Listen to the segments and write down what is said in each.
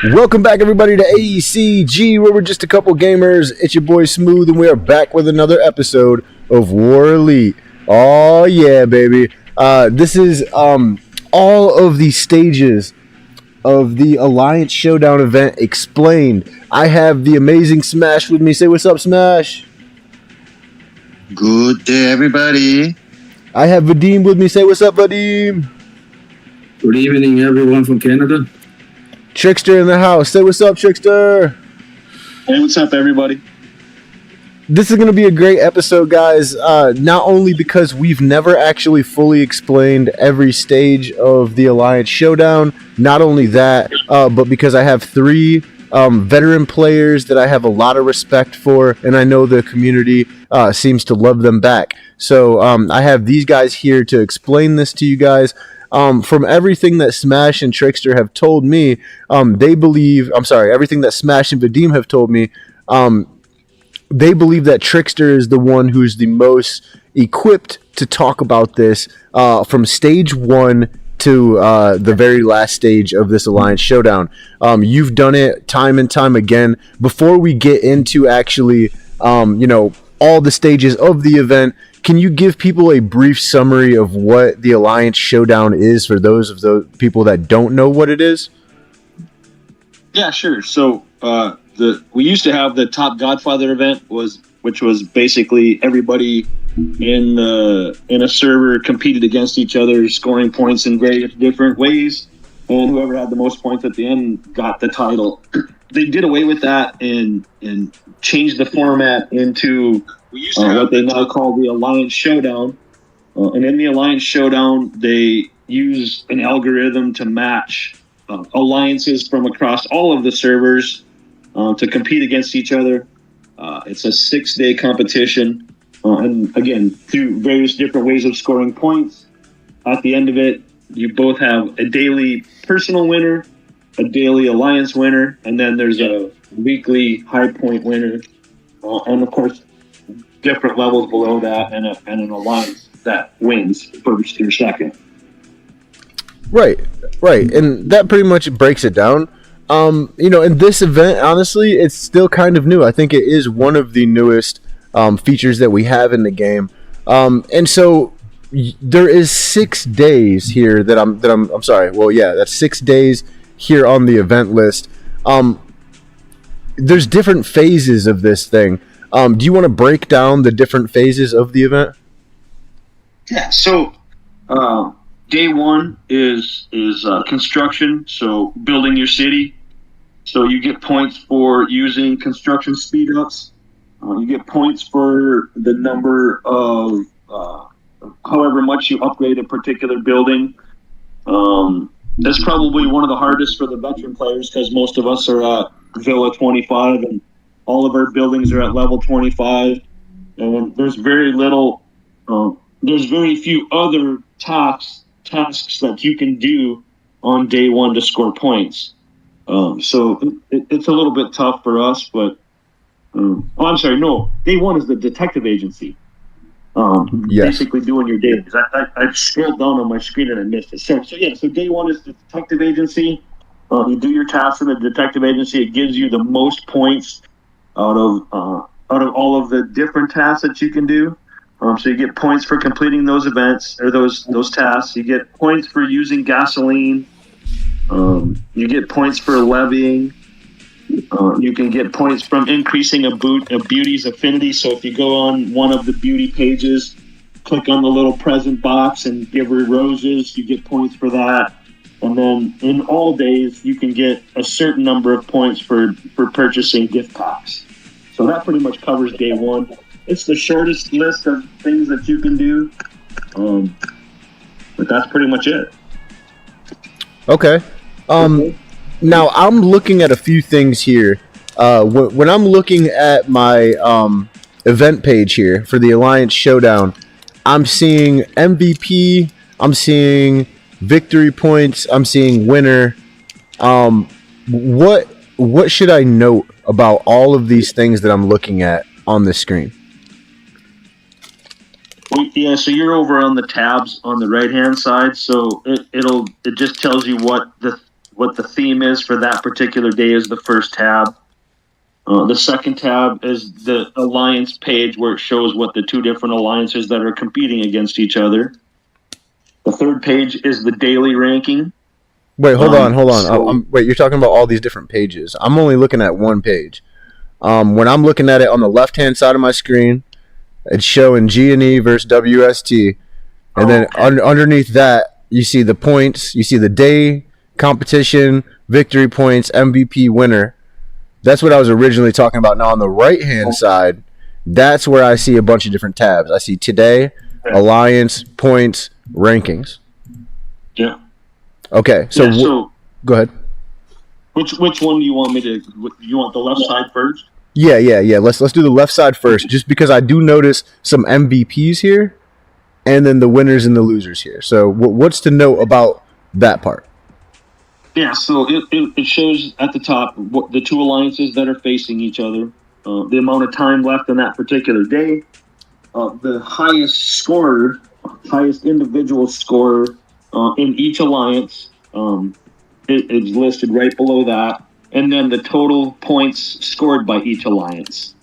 Welcome back, everybody, to ACG, where we're just a couple gamers. It's your boy Smooth, and we are back with another episode of War Elite. Oh yeah, baby! This is all of the stages of the Alliance Showdown event explained. I have the amazing Smash with me. Say what's up, Smash. Good day, everybody. I have Vadim with me. Say what's up, Vadim. Good evening, everyone from Canada. Trickster in the house. Say what's up, Trickster. Hey, what's up, everybody? This is going to be a great episode, guys. Not only because we've never actually fully explained every stage of the Alliance Showdown, not only that, but because I have three veteran players that I have a lot of respect for, and I know the community seems to love them back. So I have these guys here to explain this to you guys. From everything that Smash and Trickster have told me, everything that Smash and Vadim have told me, they believe that Trickster is the one who's the most equipped to talk about this from stage 1 to the very last stage of this Alliance Showdown. You've done it time and time again. Before we get into actually, all the stages of the event, can you give people a brief summary of what the Alliance Showdown is for those of the people that don't know what it is? Yeah, sure. So we used to have the Top Godfather event, which was basically everybody in a server competed against each other, scoring points in various different ways, and whoever had the most points at the end got the title. They did away with that and changed the format into what they now call the Alliance Showdown. And in the Alliance Showdown, they use an algorithm to match alliances from across all of the servers to compete against each other. It's a 6-day competition. And again, through various different ways of scoring points. At the end of it, you both have a daily personal winner, a daily alliance winner, and then there's a weekly high point winner. And of course, different levels below that, and an alliance that wins first or second. Right. And that pretty much breaks it down. In this event, honestly, it's still kind of new. I think it is one of the newest features that we have in the game. And so there is 6 days here that's 6 days here on the event list. There's different phases of this thing. Do you want to break down the different phases of the event? Yeah. So day 1 is construction. So building your city. So you get points for using construction speed ups. You get points for the number of however much you upgrade a particular building. That's probably one of the hardest for the veteran players because most of us are at Villa 25 and all of our buildings are at level 25. And there's very few other tasks that you can do on day 1 to score points. So it's a little bit tough for us, but day 1 is the detective agency. Yes. Basically doing your dailies. I scrolled down on my screen and I missed it. So day 1 is the detective agency. You do your tasks in the detective agency. It gives you the most points out of all of the different tasks that you can do. So you get points for completing those events or those tasks. You get points for using gasoline. You get points for levying. You can get points from increasing a beauty's affinity. So if you go on one of the beauty pages, click on the little present box and give her roses, you get points for that. And then in all days, you can get a certain number of points for purchasing gift packs. So that pretty much covers day 1. It's the shortest list of things that you can do. But that's pretty much it. Okay. Now, I'm looking at a few things here. When I'm looking at my event page here for the Alliance Showdown, I'm seeing MVP, I'm seeing victory points, I'm seeing winner. What should I note about all of these things that I'm looking at on the screen? Yeah, so you're over on the tabs on the right-hand side. So it just tells you what what the theme is for that particular day is the first tab. The second tab is the alliance page where it shows what the two different alliances that are competing against each other. The third page is the daily ranking. Wait, hold on. Wait, you're talking about all these different pages. I'm only looking at one page. When I'm looking at it on the left-hand side of my screen, it's showing G&E versus WST. And then underneath that, you see the points. You see the day, competition, victory points, MVP, winner. That's what I was originally talking about. Now, on the right-hand side, that's where I see a bunch of different tabs. I see today, alliance, points, rankings. Yeah. Okay, so go ahead. Which one do you want me to? You want the left side first? Yeah. Let's do the left side first, just because I do notice some MVPs here, and then the winners and the losers here. So, what's to know about that part? Yeah, so it shows at the top what the two alliances that are facing each other, the amount of time left in that particular day, the highest individual scorer in each alliance is listed right below that, and then the total points scored by each alliance.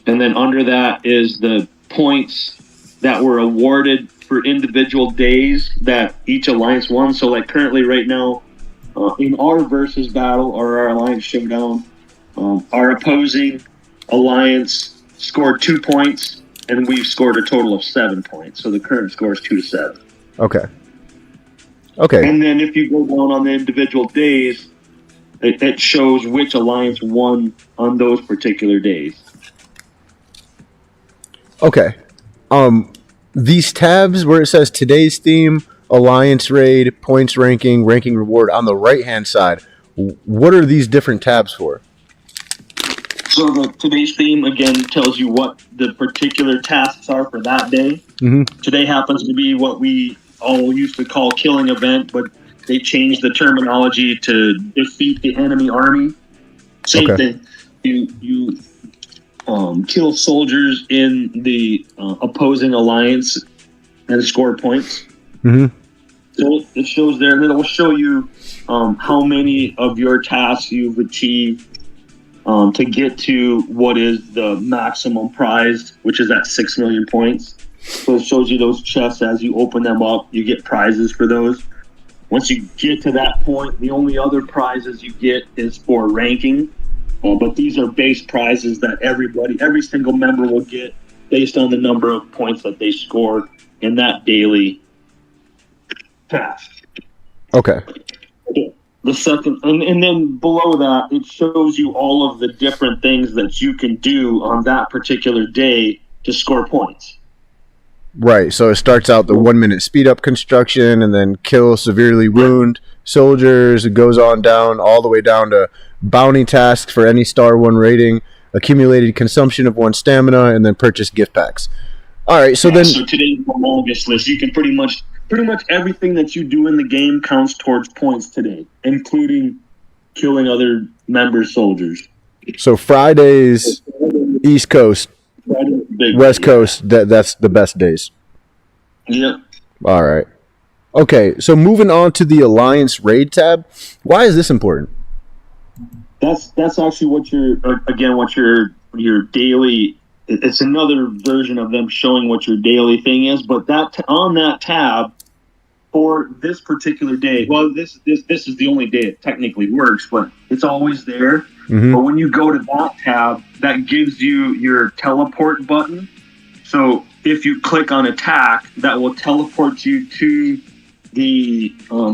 And then under that is the points that were awarded for individual days that each alliance won. So like currently right now, in our versus battle or our alliance showdown, our opposing alliance scored 2 points and we've scored a total of 7 points. So the current score is 2-7. Okay. And then if you go down on the individual days, it shows which alliance won on those particular days. Okay. These tabs where it says today's theme, alliance raid, points ranking, ranking reward on the right-hand side, what are these different tabs for? So today's theme, again, tells you what the particular tasks are for that day. Mm-hmm. Today happens to be what we all used to call killing event, but they changed the terminology to defeat the enemy army. Same thing. You kill soldiers in the opposing alliance and score points. Mm-hmm. So it shows there, and then it will show you how many of your tasks you've achieved to get to what is the maximum prize, which is at 6 million points. So it shows you those chests as you open them up. You get prizes for those. Once you get to that point, the only other prizes you get is for ranking. But these are base prizes that every single member will get based on the number of points that they score in that daily task. Okay. The second, and then below that, it shows you all of the different things that you can do on that particular day to score points. Right. So it starts out the 1 minute speed up construction, and then kill severely wound soldiers. It goes on down all the way down to bounty tasks for any star 1 rating, accumulated consumption of 1 stamina, and then purchase gift packs. All right. So then, so today's the longest list. You can pretty much everything that you do in the game counts towards points today, including killing other member soldiers. So Fridays, East Coast, West Coast, that's the best days. Yep. All right. Okay, so moving on to the Alliance Raid tab. Why is this important? That's actually what your daily. It's another version of them showing what your daily thing is, but on that tab for this particular day. Well, this is the only day it technically works, but it's always there. Mm-hmm. But when you go to that tab, that gives you your teleport button. So if you click on attack, that will teleport you to the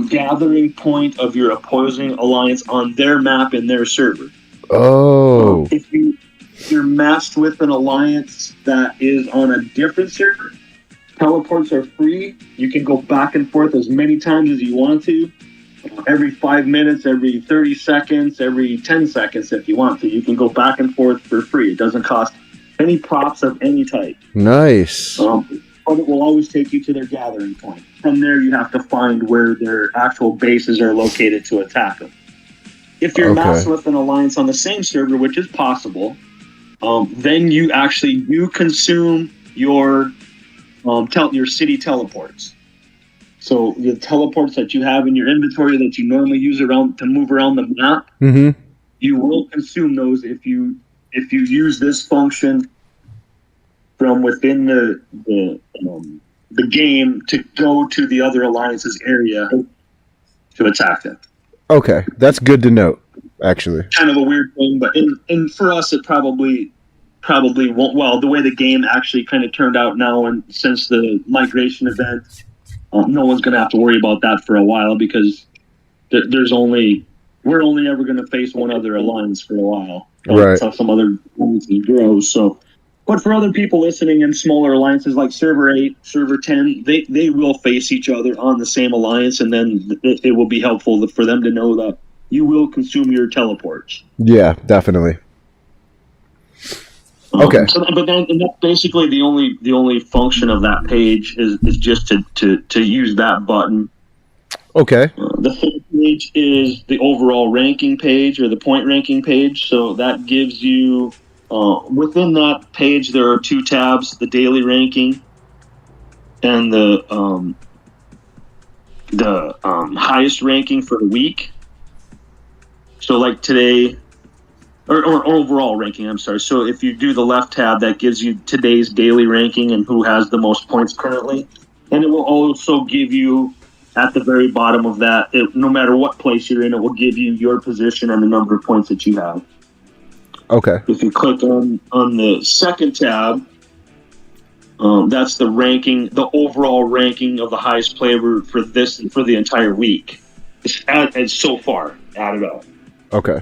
gathering point of your opposing alliance on their map in their server. Oh. If you're matched with an alliance that is on a different server, teleports are free. You can go back and forth as many times as you want to. Every 5 minutes, every 30 seconds, every 10 seconds if you want to. You can go back and forth for free. It doesn't cost any props of any type. Nice. But it will always take you to their gathering point. From there, you have to find where their actual bases are located to attack them. If you're matched with an alliance on the same server, which is possible, then you consume your city teleports. So the teleports that you have in your inventory that you normally use around to move around the map, you will consume those if you use this function from within the game to go to the other alliance's area to attack them. Okay, that's good to note. Actually, kind of a weird thing, but in for us, it probably won't. Well, the way the game actually kind of turned out now, and since the migration event, no one's going to have to worry about that for a while because we're only ever going to face one other alliance for a while. Right. Until some other alliances grow. So, but for other people listening in smaller alliances like Server 8, Server 10, they will face each other on the same alliance, and then it will be helpful for them to know that you will consume your teleports. Yeah, definitely. Okay. But that's basically the only function of that page is just to use that button. Okay. The third page is the overall ranking page or the point ranking page. So that gives you within that page there are two tabs: the daily ranking and the highest ranking for the week. So like today, or overall ranking, I'm sorry. So if you do the left tab, that gives you today's daily ranking and who has the most points currently. And it will also give you, at the very bottom of that, no matter what place you're in, it will give you your position and the number of points that you have. Okay. If you click on the second tab, that's the ranking, the overall ranking of the highest player for the entire week. It's so far added up. Okay.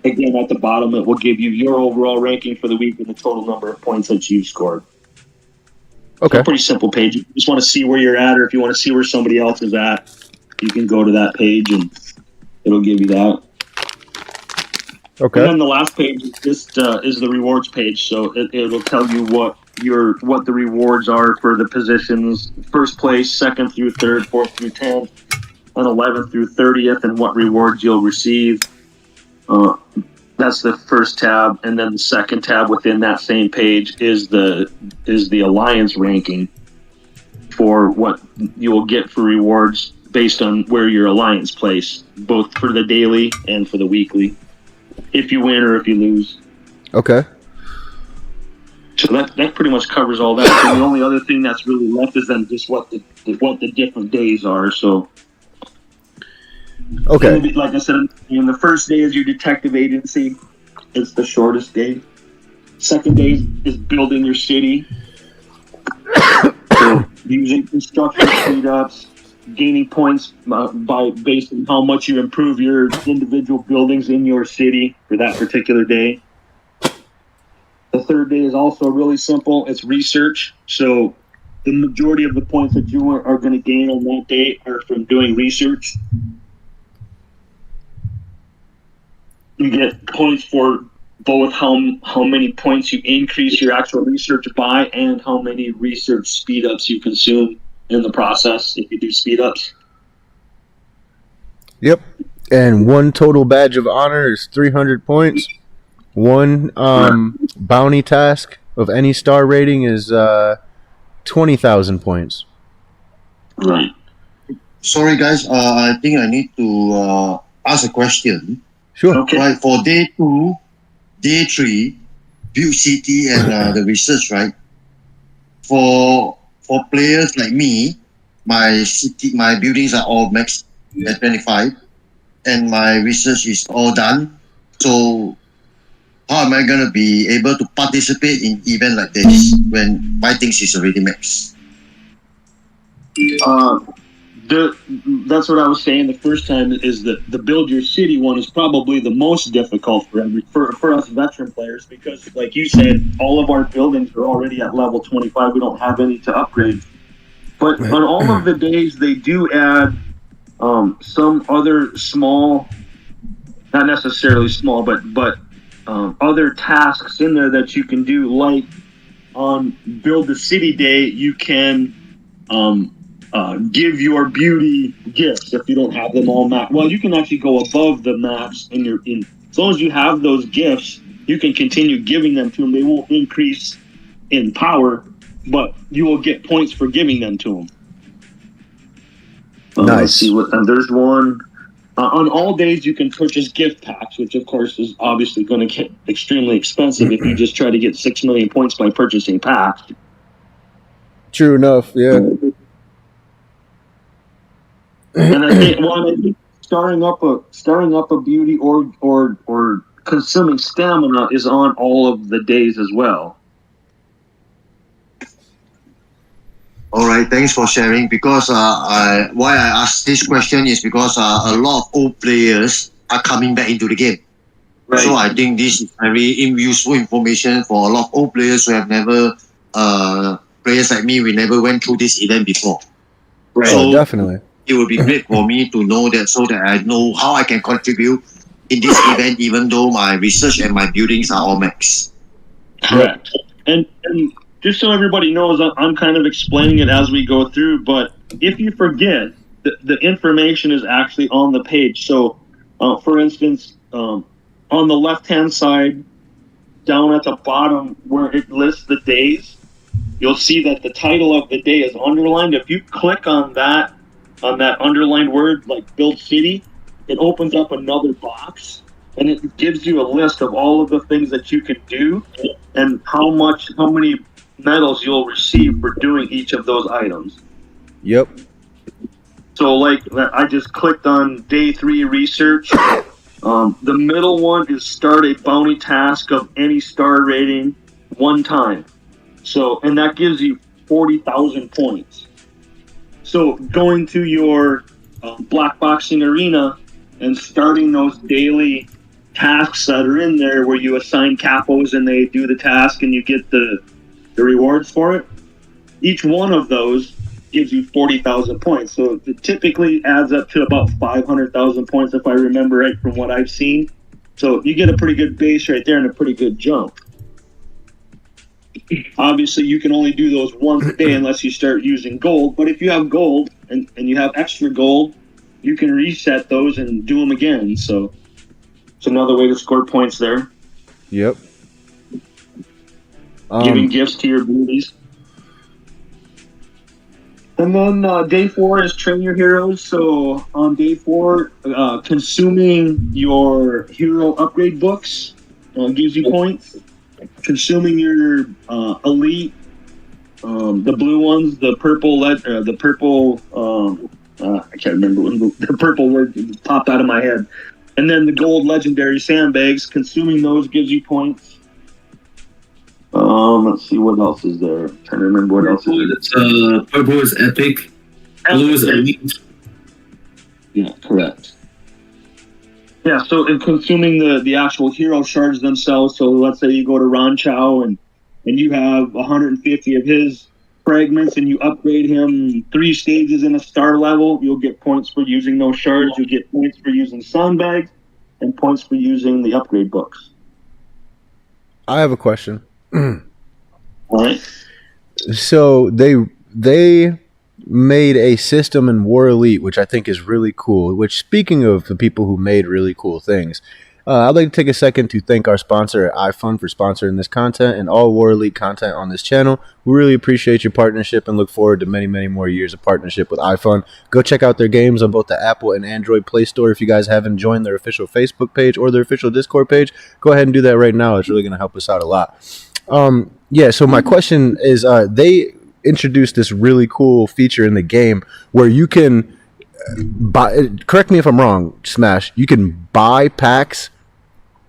Again, at the bottom, it will give you your overall ranking for the week and the total number of points that you've scored. Okay. So pretty simple page. If you just want to see where you're at, or if you want to see where somebody else is at, you can go to that page and it'll give you that. Okay. And then the last page is just is the rewards page. So it'll tell you what the rewards are for the positions: first place, second through third, fourth through 10th, and 11th through 30th, and what rewards you'll receive. That's the first tab, and then the second tab within that same page is the alliance ranking for what you will get for rewards based on where your alliance place, both for the daily and for the weekly, if you win or if you lose. Okay. So that pretty much covers all that. So the only other thing that's really left is then just what the different days are. So. Okay. Like I said, the first day is your detective agency. It's the shortest day. Second day is building your city. So using construction speed ups, gaining points based on how much you improve your individual buildings in your city for that particular day. The third day is also really simple. It's research. So the majority of the points that you are going to gain on that day are from doing research. You get points for both how many points you increase your actual research by and how many research speed ups you consume in the process if you do speed ups. Yep. And one total badge of honor is 300 points. One bounty task of any star rating is 20,000 points. Right. Sorry, guys. I think I need to ask a question. Sure. Okay. Right, for day 2, day 3, build city and the research, right? For players like me, my buildings are all maxed at 25, and my research is all done. So how am I gonna be able to participate in event like this when my things is already maxed? That's what I was saying the first time is that the build your city one is probably the most difficult for us veteran players because, like you said, all of our buildings are already at level 25. We don't have any to upgrade. But on all of the days, they do add some other small, not necessarily small, but other tasks in there that you can do. Like on Build the City Day, you can give your beauty gifts if you don't have them all maxed. Well, you can actually go above the max as long as you have those gifts, you can continue giving them to them. They won't increase in power, but you will get points for giving them to them. Nice. Let's see what. And there's one. On all days, you can purchase gift packs, which of course is obviously going to get extremely expensive if you just try to get 6 million points by purchasing packs. True enough. Yeah. And I think starting up a beauty or consuming stamina is on all of the days as well. All right, thanks for sharing. Because why I asked this question is because a lot of old players are coming back into the game. Right. So I think this is very useful information for a lot of old players who have never, players like me, we never went through this event before. Right. Oh, So definitely. it would be great for me to know that, so that I know how I can contribute in this event, even though my research and my buildings are all max. Correct. And just so everybody knows, I'm kind of explaining it as we go through, but if you forget, the information is actually on the page. So, for instance, on the left-hand side, down at the bottom where it lists the days, you'll see that the title of the day is underlined. If you click on that underlined word, like Build City, it opens up another box, and it gives you a list of all of the things that you can do and how many medals you'll receive for doing each of those items. Yep. So, like, I just clicked on day 3 research. The middle one is start a bounty task of any star rating one time. So, and that gives you 40,000 points. So, going to your black boxing arena and starting those daily tasks that are in there where you assign capos and they do the task and you get the rewards for it. Each one of those gives you 40,000 points. So it typically adds up to about 500,000 points if I remember right from what I've seen. So you get a pretty good base right there and a pretty good jump. Obviously, you can only do those once a day unless you start using gold. But if you have gold and you have extra gold, you can reset those and do them again. So it's another way to score points there. Yep. Giving gifts to your beauties. And then day 4 is train your heroes. So on day 4, consuming your hero upgrade books gives you points. Consuming your elite, the blue ones, the purple, I can't remember when the purple word popped out of my head. And then the gold legendary sandbags, consuming those gives you points. Let's see what else is there. I'm trying to remember what else is there. Purple is epic. Blue is elite. Yeah, correct. Yeah, so in consuming the actual hero shards themselves, so let's say you go to Ron Chow and you have 150 of his fragments and you upgrade him 3 stages in a star level, you'll get points for using those shards, you'll get points for using sandbags, and points for using the upgrade books. I have a question. All right. So they made a system in War Elite, which I think is really cool. Which, speaking of the people who made really cool things, I'd like to take a second to thank our sponsor at iFun for sponsoring this content and all War Elite content on this channel. We really appreciate your partnership and look forward to many, many more years of partnership with iFun. Go check out their games on both the Apple and Android Play Store. If you guys haven't joined their official Facebook page or their official Discord page, go ahead and do that right now. It's really going to help us out a lot. Yeah, so my question is, they introduced this really cool feature in the game where you can buy, correct me if I'm wrong, Smash, you can buy packs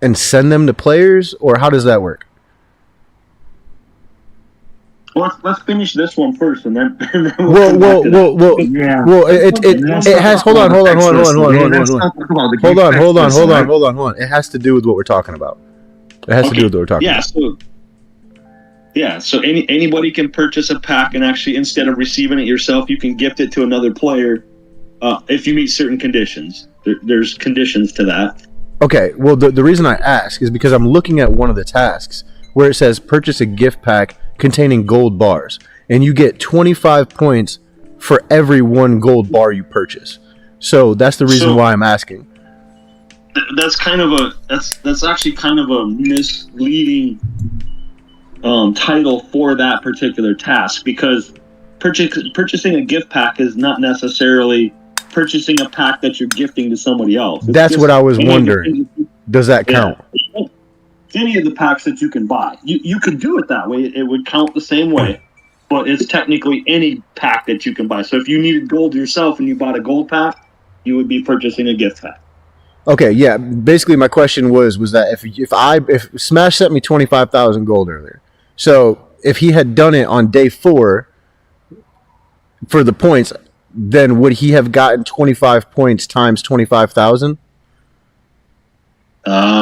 and send them to players, or how does that work? Well, let's finish this one first, and then Well, Yeah. it has. Hold on. It has to do with what we're talking about. It has to do with what we're talking about. So anybody can purchase a pack, and actually, instead of receiving it yourself, you can gift it to another player if you meet certain conditions. There's conditions to that. Okay, well, the reason I ask is because I'm looking at one of the tasks where it says purchase a gift pack containing gold bars, and you get 25 points for every 1 gold bar you purchase. So that's the reason why I'm asking. That's actually kind of a misleading title for that particular task, because purchasing a gift pack is not necessarily purchasing a pack that you're gifting to somebody else. It's That's just what I was any of the wondering. things- Does that count? Yeah. It's any of the packs that you can buy. You could do it that way. It would count the same way, but it's technically any pack that you can buy. So if you needed gold yourself and you bought a gold pack, you would be purchasing a gift pack. Okay, yeah. Basically, my question was that if Smash sent me 25,000 gold earlier, so if he had done it on day 4 for the points, then would he have gotten 25 points times 25,000?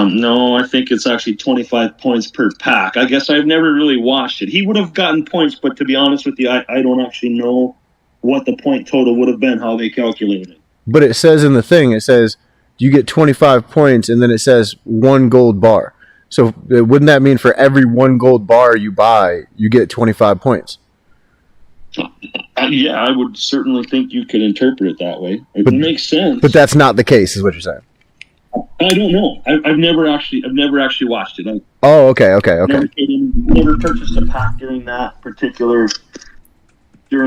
No, I think it's actually 25 points per pack. I guess I've never really watched it. He would have gotten points, but to be honest with you, I don't actually know what the point total would have been, how they calculated it. But it says in the thing, it says you get 25 points, and then it says 1 gold bar. So wouldn't that mean for every 1 gold bar you buy, you get 25 points? Yeah, I would certainly think you could interpret it that way. It makes sense. But that's not the case, is what you're saying. I don't know. I've never actually watched it. Oh, okay. Never purchased a pack during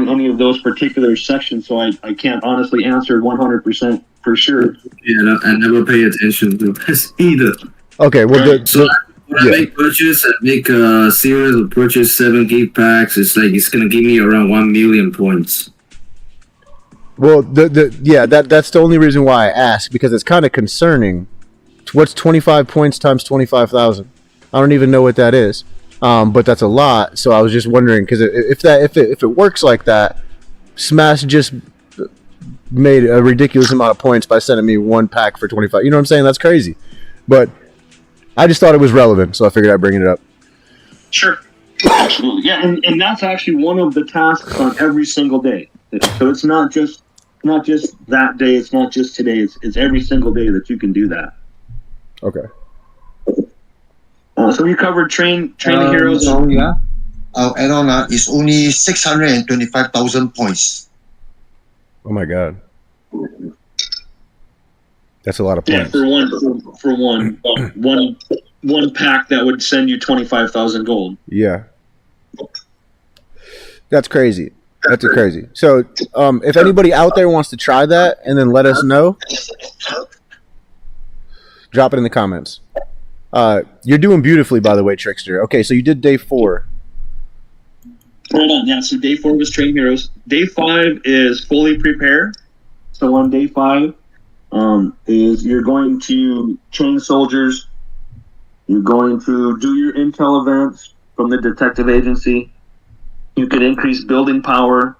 any of those particular sections, so I can't honestly answer 100% for sure. Yeah, I never pay attention to this either. Okay, well, So when I make a series of purchase 7 gift packs. It's gonna give me around 1 million points. well, that's the only reason why I ask, because it's kind of concerning. What's 25 points times 25,000? I don't even know what that is, but that's a lot. So I was just wondering, because if it works like that, Smash just made a ridiculous amount of points by sending me 1 pack for 25. You know what I'm saying? That's crazy. But I just thought it was relevant, so I figured I'd bring it up. Sure. Absolutely. Yeah, and that's actually one of the tasks on every single day. So it's not just that day, it's not just today, it's every single day that you can do that. Okay. So we covered train the heroes. So yeah, I'll add on. It's only 625,000 points. Oh my god. That's a lot of points. Yeah, for one pack that would send you 25,000 gold. Yeah. That's crazy. That's crazy. So, if anybody out there wants to try that and then let us know, drop it in the comments. You're doing beautifully, by the way, Trickster. Okay, so you did day 4. Hold on, yeah. So day 4 was train heroes. Day 5 is fully prepare. So on day 5, is you're going to train soldiers. You're going to do your intel events from the detective agency. You could increase building power.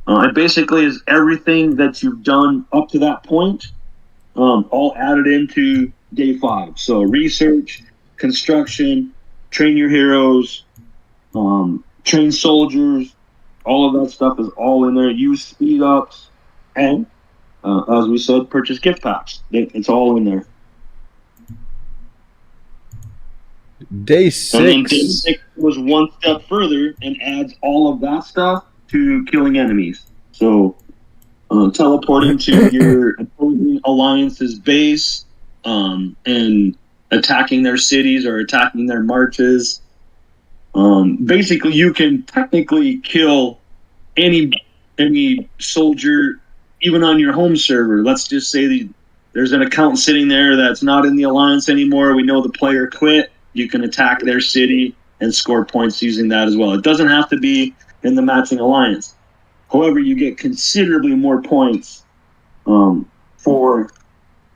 It basically is everything that you've done up to that point, all added into day 5. So research, construction, train your heroes, train soldiers, all of that stuff is all in there. Use speed ups, and as we said, purchase gift packs. It's all in there. Day And then day 6. 6 was one step further and adds all of that stuff to killing enemies. So teleporting to your opposing alliance's base, and attacking their cities or attacking their marches. Basically, you can technically kill any soldier, even on your home server. Let's just say there's an account sitting there that's not in the alliance anymore. We know the player quit. You can attack their city and score points using that as well. It doesn't have to be in the matching alliance. However, you get considerably more points for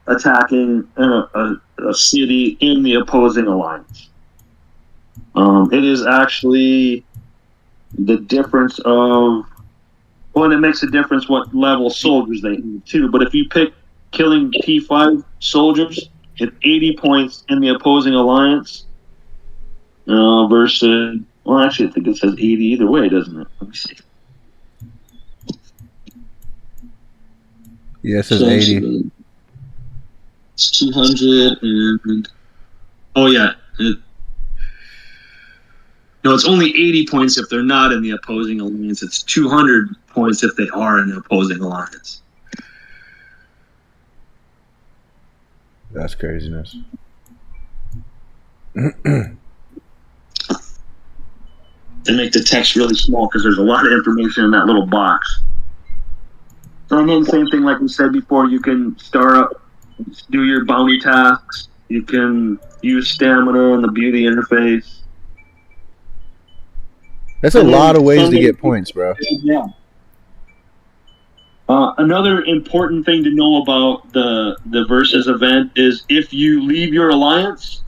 attacking a city in the opposing alliance. It is actually the difference of, well, and it makes a difference what level soldiers they have too. But if you pick killing P5 soldiers, it's 80 points in the opposing alliance versus, well, actually, I think it says 80 either way, doesn't it? Let me see. Yeah, it says 80. It's 200 and, oh yeah. No, it's only 80 points if they're not in the opposing alliance. It's 200 points if they are in the opposing alliance. That's craziness. They make the text really small because there's a lot of information in that little box. So And then same thing like we said before, you can start up, do your bounty tasks. You can use stamina and the beauty interface. That's a And then lot of ways to Sunday- get points, bro. Yeah. Another important thing to know about the Versus event is if you leave your alliance,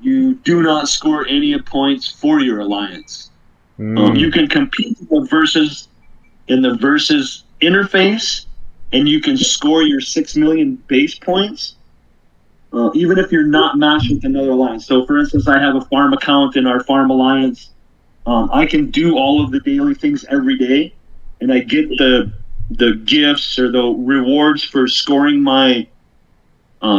you do not score any points for your alliance. You can compete in the Versus interface, and you can score your 6 million base points, even if you're not matched with another alliance. So, for instance, I have a farm account in our farm alliance. I can do all of the daily things every day, and I get the gifts or the rewards for scoring my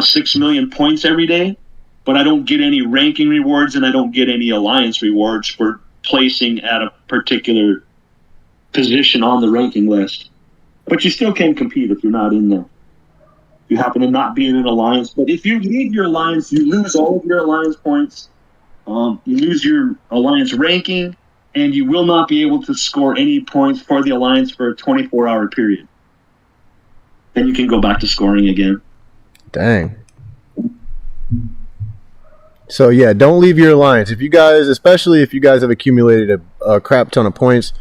6 million points every day, but I don't get any ranking rewards and I don't get any alliance rewards for placing at a particular position on the ranking list. But you still can compete if you're not in there. You happen to not be in an alliance, but if you leave your alliance, you lose all of your alliance points. You lose your alliance ranking, and you will not be able to score any points for the alliance for a 24-hour period. Then you can go back to scoring again. Dang. So yeah, don't leave your alliance. If you guys, especially if you guys have accumulated a crap ton of points,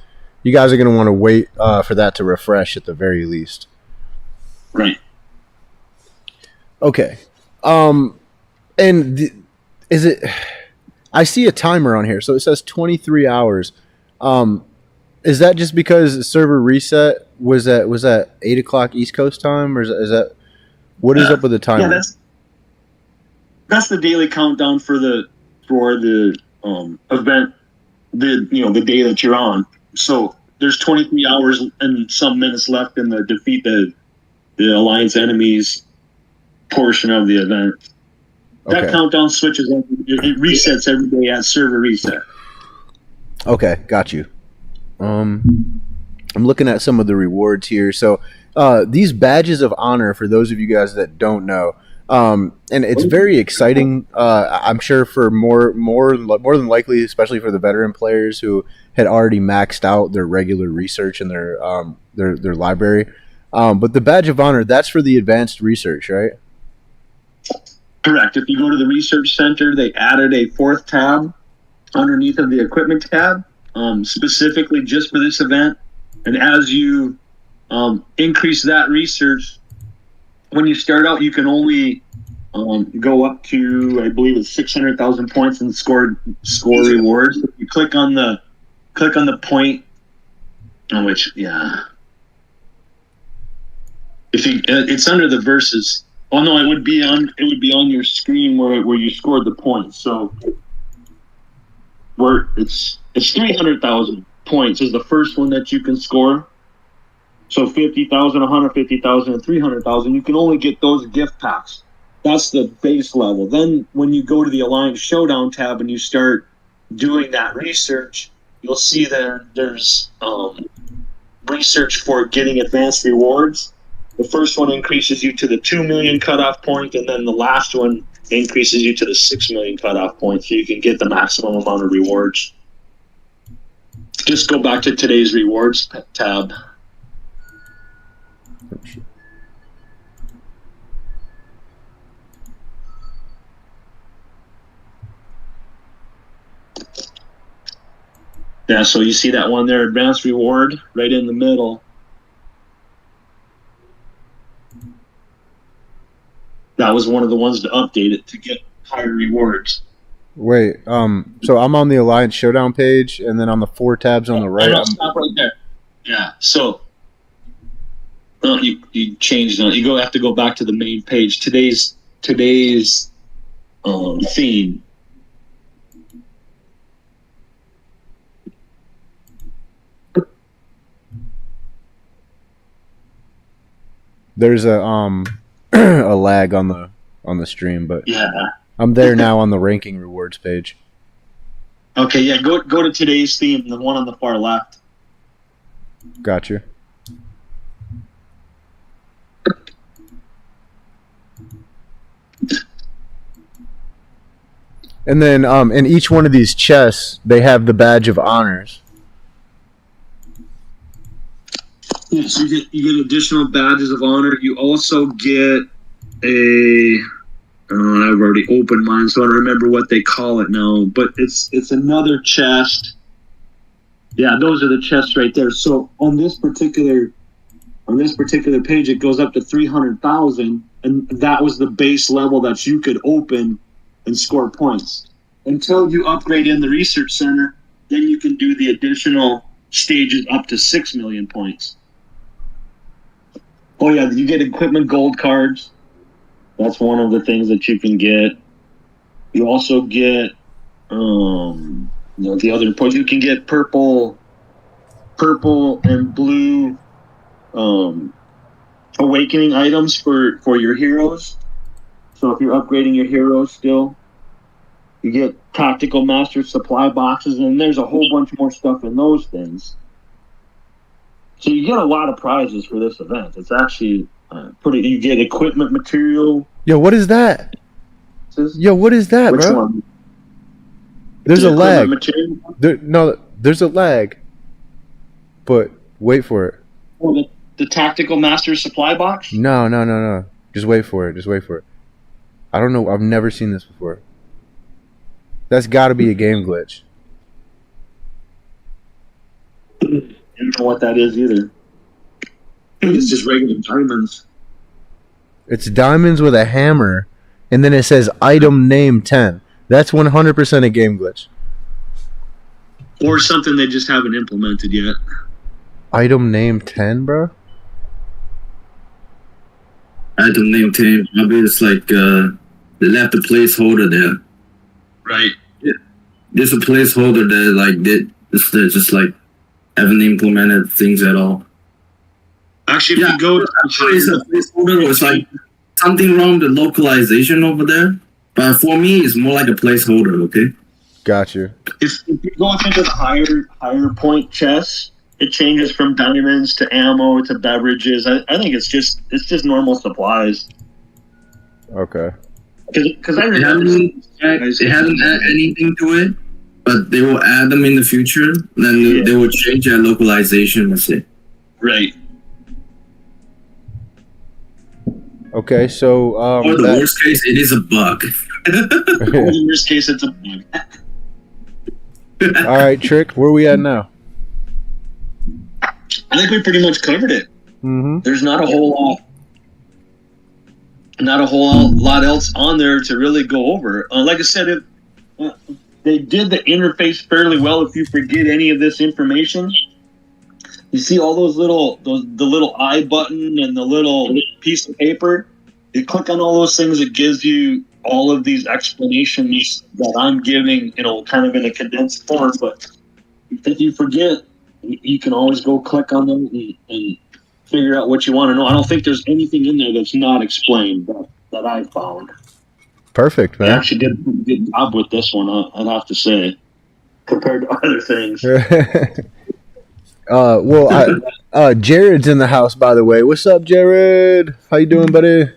you guys are going to want to wait for that to refresh at the very least. Right. Okay. Is it? I see a timer on here, so it says 23 hours. Is that just because server reset was at 8:00 East Coast time, or is that what is up with the timer? Yeah, that's the daily countdown for the event, the day that you're on. So there's 23 hours and some minutes left in the defeat the alliance enemies portion of the event. That Okay. countdown switches. It resets every day at server reset. Okay, got you. I'm looking at some of the rewards here. So these badges of honor, for those of you guys that don't know, and it's very exciting. I'm sure for more than likely, especially for the veteran players who had already maxed out their regular research in their library. But the badge of honor, that's for the advanced research, right? Correct. If you go to the research center, they added a fourth tab underneath of the equipment tab, specifically just for this event. And as you increase that research, when you start out, you can only go up to, I believe it's 600,000 points and score rewards. If you click on the point on which, it's under the versus. Oh no, it would be on your screen where you scored the points. So where it's 300,000 points is the first one that you can score. So 50,000, 150,000, and 300,000, you can only get those gift packs. That's the base level. Then when you go to the Alliance Showdown tab and you start doing that research, you'll see there's research for getting advanced rewards. The first one increases you to the 2 million cutoff point, and then the last one increases you to the 6 million cutoff point, so you can get the maximum amount of rewards. Just go back to today's rewards tab. Yeah, so you see that one there, advanced reward, right in the middle. That was one of the ones to update it to get higher rewards. Wait, so I'm on the Alliance Showdown page, and then on the 4 tabs on the right. No, stop right there. Yeah, so you changed it. You have to go back to the main page. Today's theme. There's a a lag on the stream, but Yeah. I'm there now on the ranking rewards page. Okay, yeah, go to today's theme, the one on the far left. Gotcha. And then in each one of these chests, they have the badge of honors. Yes, you get additional badges of honor. You also get a. I've already opened mine, so I don't remember what they call it now. But it's another chest. Yeah, those are the chests right there. So on this particular page, it goes up to 300,000, and that was the base level that you could open and score points. Until you upgrade in the research center, then you can do the additional stages up to 6 million points. Oh yeah, you get equipment gold cards. That's one of the things that you can get. You also get the other points. You can get purple and blue awakening items for your heroes. So if you're upgrading your heroes still, you get tactical master supply boxes, and there's a whole bunch more stuff in those things. So you get a lot of prizes for this event. It's actually pretty. You get equipment material. Yo, what is that? Yo, what is that, Which bro? one? There's The a lag. material? There's a lag. But wait for it. Oh, the tactical master supply box? No. Just wait for it. I don't know. I've never seen this before. That's got to be a game glitch. I don't know what that is either. I think it's just regular diamonds. It's diamonds with a hammer, and then it says item name 10. That's 100% a game glitch. Or something they just haven't implemented yet. Item name 10, bro? Item name 10. Maybe it's like they left a placeholder there. Right. Yeah. There's a placeholder there, like they just like haven't implemented things at all. Actually, if you go to It's a placeholder. It's like something wrong with the localization over there. But for me, it's more like a placeholder. Okay. Got you. if you go into the higher point chests, it changes from diamonds to ammo to beverages. I think it's just normal supplies. Okay. Because I They remember haven't added anything to it, but they will add them in the future. Then they will change their localization. Let's say. right. Okay, so Or the worst case, it is a bug. In the worst case, it's a bug. all right, Trick, where we at now? I think we pretty much covered it. Mm-hmm. There's not a whole lot else on there to really go over. Like I said, they did the interface fairly well. If you forget any of this information, you see all the little I button and the little piece of paper. You click on all those things, it gives you all of these explanations that I'm giving, kind of in a condensed form. But if you forget, you can always go click on them and figure out what you want to know. I don't think there's anything in there that's not explained that I found. Perfect, I man. actually did a pretty good job with this one, I'd have to say, compared to other things. Jared's in the house, by the way. What's up, Jared? How you doing, buddy?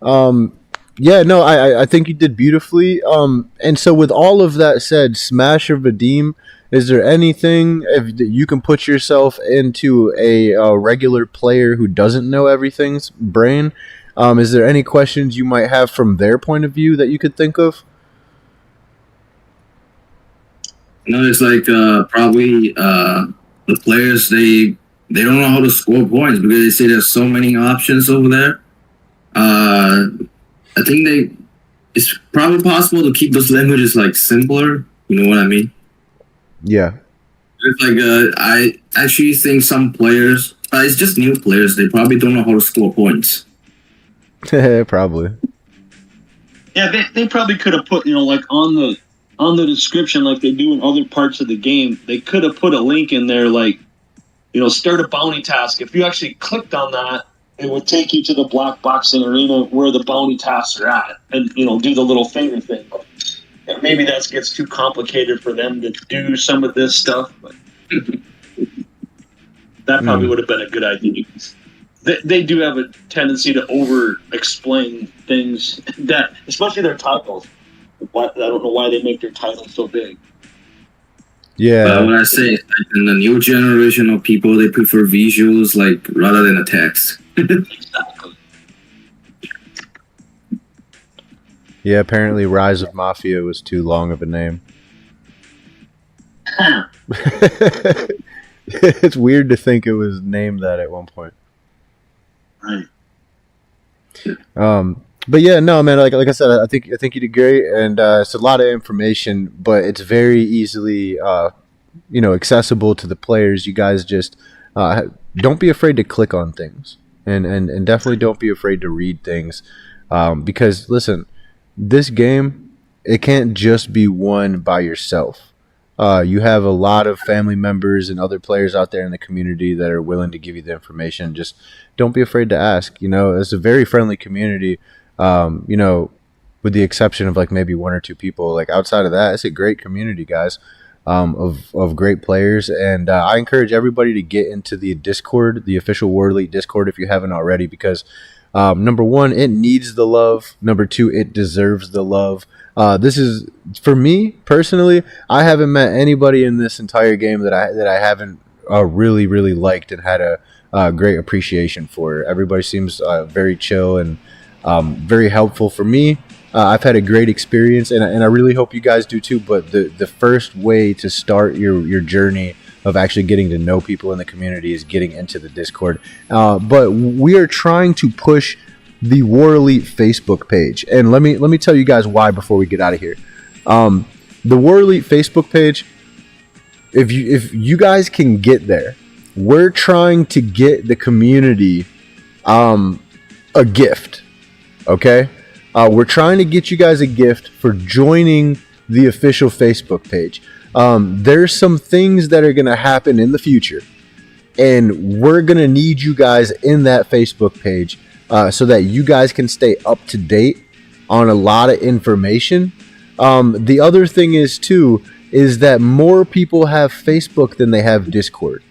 I think you did beautifully. And so with all of that said, smash or redeem, is there anything if you can put yourself into a regular player who doesn't know everything's brain? Is there any questions you might have from their point of view that you could think of? No, it's like probably the players they don't know how to score points because they say there's so many options over there. I think it's probably possible to keep those languages like simpler. You know what I mean? Yeah. It's like I actually think some players, it's just new players, they probably don't know how to score points. Probably. Yeah, they probably could have put, like on the description, like they do in other parts of the game, they could have put a link in there, like, start a bounty task. If you actually clicked on that, it would take you to the black boxing arena where the bounty tasks are at, and do the little finger thing. But maybe that gets too complicated for them to do some of this stuff. But that probably would have been a good idea. They do have a tendency to over-explain things that, especially their titles. I don't know why they make their titles so big. Yeah. But what I say is, like, in the new generation of people, they prefer visuals, like, rather than a text. Exactly. Yeah, apparently Rise of Mafia was too long of a name. It's weird to think it was named that at one point. Right. But yeah, no, man. Like I said, I think you did great, and it's a lot of information, but it's very easily accessible to the players. You guys just don't be afraid to click on things, and definitely don't be afraid to read things, because listen, this game, it can't just be won by yourself. You have a lot of family members and other players out there in the community that are willing to give you the information. Just don't be afraid to ask. It's a very friendly community. With the exception of like maybe one or two people. Like outside of that, it's a great community, guys, of great players. And I encourage everybody to get into the Discord, the official War Elite Discord, if you haven't already, because number one, it needs the love. Number two, it deserves the love. This is, for me personally, I haven't met anybody in this entire game that I haven't really really liked and had a great appreciation for. Everybody seems very chill and very helpful for me. I've had a great experience, and I really hope you guys do too. But the first way to start your journey of actually getting to know people in the community is getting into the Discord. But we are trying to push the War Elite Facebook page, and let me tell you guys why before we get out of here. The War Elite Facebook page, if you guys can get there, we're trying to get the community a gift. Okay, we're trying to get you guys a gift for joining the official Facebook page. There's some things that are going to happen in the future, and we're going to need you guys in that Facebook page so that you guys can stay up to date on a lot of information. The other thing is that more people have Facebook than they have Discord.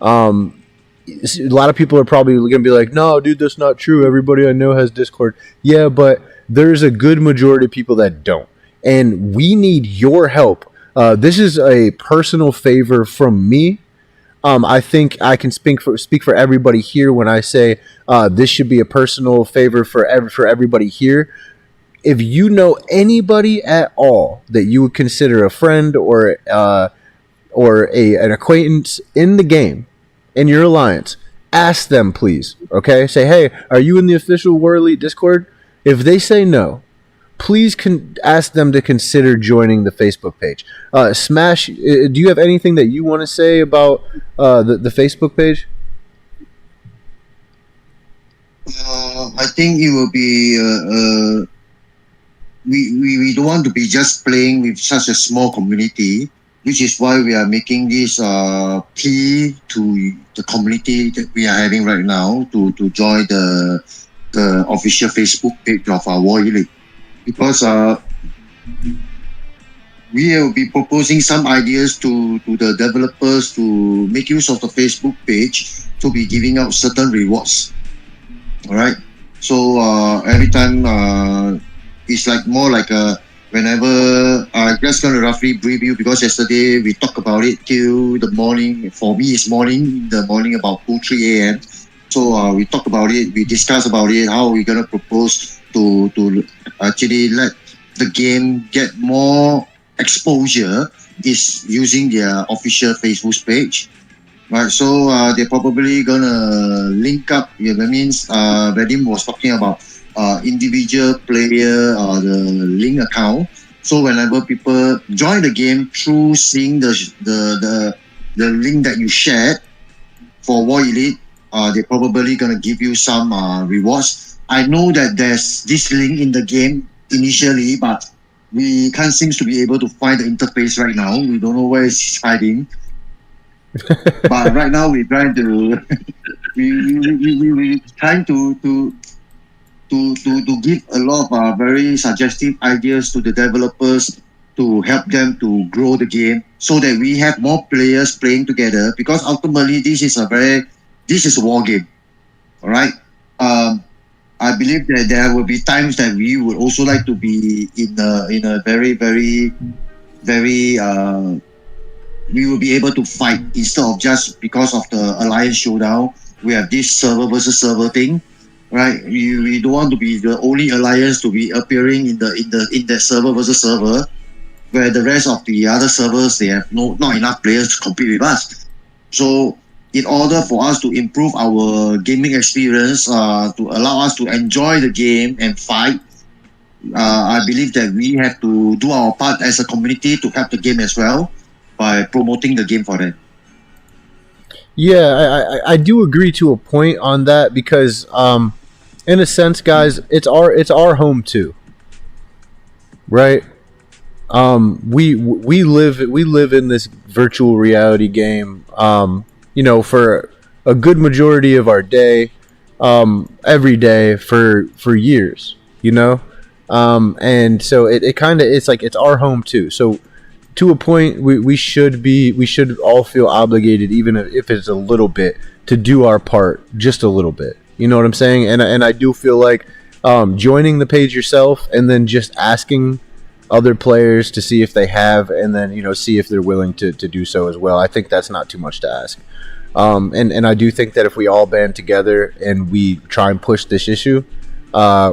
A lot of people are probably going to be like, no, dude, that's not true. Everybody I know has Discord. Yeah, but there's a good majority of people that don't. And we need your help. This is a personal favor from me. I think I can speak for everybody here when I say this should be a personal favor for everybody here. If you know anybody at all that you would consider a friend or an acquaintance in the game, in your alliance, ask them, please. Okay, say, hey, are you in the official War Elite Discord? If they say no, please ask them to consider joining the Facebook page. Smash, do you have anything that you want to say about the Facebook page? I think it will be. We don't want to be just playing with such a small community, which is why we are making this plea to the community that we are having right now to join the official Facebook page of our War Elite, because we will be proposing some ideas to the developers to make use of the Facebook page to be giving out certain rewards. All right, so every time it's like more like whenever I'm just going to roughly brief you, because yesterday we talked about it till the morning. For me, it's morning, in the morning about 2-3 a.m. So we talked about it, we discussed about it, how we're going to propose to actually let the game get more exposure is using their official Facebook page. Right, so they're probably going to link up. Yeah, that means Vadim was talking about individual player the link account. So whenever people join the game through seeing the link that you shared for War Elite, they're probably gonna give you some rewards. I know that there's this link in the game initially, but we can't seem to be able to find the interface right now. We don't know where it's hiding. But right now we're trying to we're trying to give a lot of very suggestive ideas to the developers to help them to grow the game so that we have more players playing together, because ultimately this is a war game. All right. I believe that there will be times that we would also like to be in a very very very we will be able to fight instead of just because of the alliance showdown. We have this server versus server thing, right? We don't want to be the only alliance to be appearing in that server versus server, where the rest of the other servers, they have not enough players to compete with us. So in order for us to improve our gaming experience, to allow us to enjoy the game and fight, I believe that we have to do our part as a community to help the game as well by promoting the game for them. Yeah, I do agree to a point on that because, in a sense, guys, it's our home too, right? We live in this virtual reality game, for a good majority of our day, every day for years, and so it kind of, it's like it's our home too. So to a point, we should all feel obligated, even if it's a little bit, to do our part, just a little bit. You know what I'm saying? And I do feel like joining the page yourself and then just asking other players to see if they have, and then see if they're willing to do so as well. I think that's not too much to ask. And I do think that if we all band together and we try and push this issue,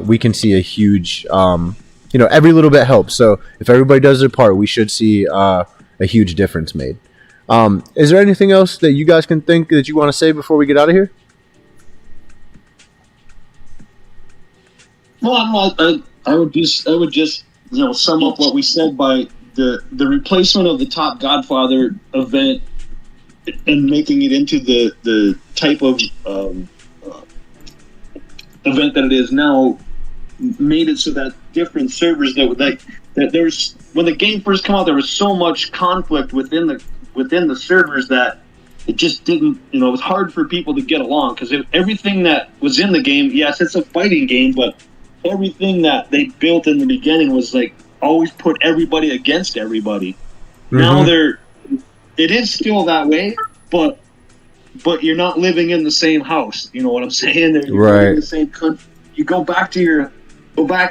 we can see a huge, every little bit helps. So if everybody does their part, we should see a huge difference made. Is there anything else that you guys can think that you want to say before we get out of here? Well, I would just sum up what we said by the replacement of the Top Godfather event and making it into the type of event that it is now, made it so that different servers that there's, when the game first came out, there was so much conflict within the servers that it just didn't, it was hard for people to get along, because everything that was in the game, yes, it's a fighting game, but everything that they built in the beginning was like always put everybody against everybody. Mm-hmm. Now it is still that way, but you're not living in the same house. You know what I'm saying? You're right. In the same country. You go back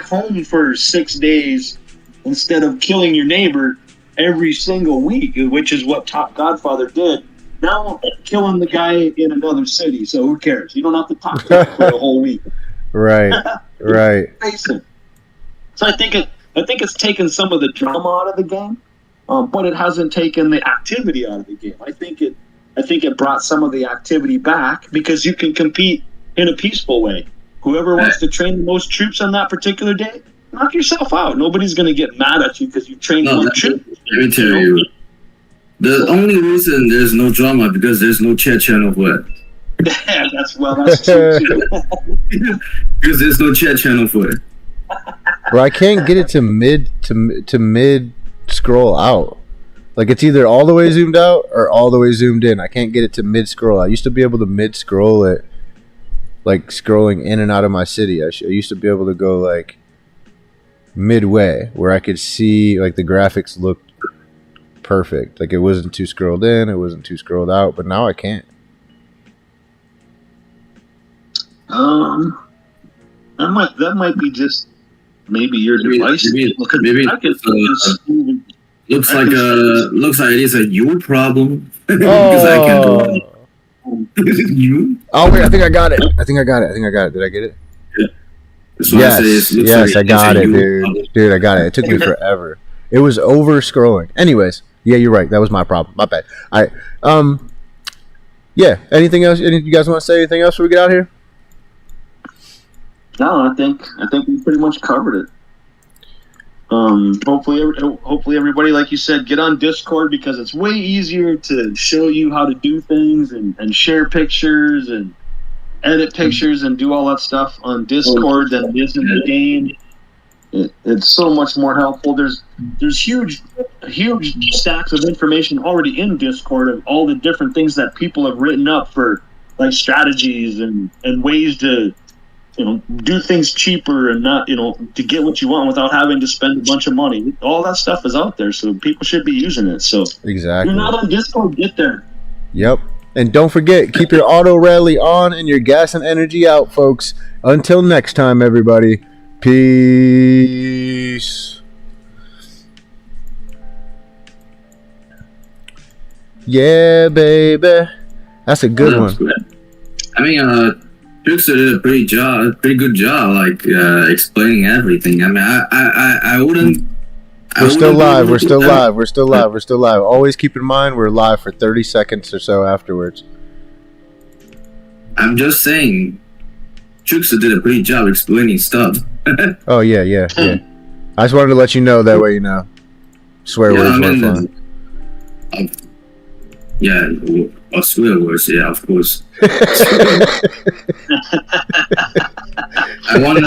home for 6 days instead of killing your neighbor every single week, which is what Top Godfather did. Now killing the guy in another city, so who cares? You don't have to talk to him for the whole week. Right, right. So I think it's taken some of the drama out of the game, but it hasn't taken the activity out of the game. I think it brought some of the activity back because you can compete in a peaceful way. Whoever wants to train the most troops on that particular day, knock yourself out. Nobody's going to get mad at you because you trained more troops. Let me tell you, the only reason there's no drama because there's no chat channel for it. That's true too. Because there's no chat channel for it. Bro, I can't get it to mid scroll out. Like, it's either all the way zoomed out or all the way zoomed in. I can't get it to mid scroll. I used to be able to mid scroll it, like scrolling in and out of my city. I used to be able to go like midway where I could see like the graphics looked perfect. Like, it wasn't too scrolled in, it wasn't too scrolled out, but now I can't. That might be just maybe your device. Looks like it is a you problem. Oh. You? Oh wait, I think I got it. Did I get it? Yeah. Yes, I got it, dude. Dude, I got it. It took me forever. It was over scrolling. Anyways, yeah, you're right. That was my problem. My bad. All right. Yeah. Anything else? You guys want to say anything else before we get out of here? No, I think we pretty much covered it. Hopefully everybody, like you said, get on Discord, because it's way easier to show you how to do things and share pictures and edit pictures and do all that stuff on Discord than it is in the game. It's so much more helpful. There's huge stacks of information already in Discord of all the different things that people have written up for, like, strategies and ways to do things cheaper and not, to get what you want without having to spend a bunch of money. All that stuff is out there, so people should be using it. So exactly. If you're not on Discord, get there. Yep. And don't forget, keep your auto rally on and your gas and energy out, folks. Until next time, everybody. Peace. Yeah, baby. That's a good one. I mean, Trickster did a pretty good job, like explaining everything. I mean, I wouldn't. We're still live. We're still live. We're still live. We're still live. Always keep in mind we're live for 30 seconds or so afterwards. I'm just saying, Trickster did a pretty job explaining stuff. Oh yeah. I just wanted to let you know that way you know. Swear words weren't fun. Yeah, or swear words. Yeah, of course. I want to.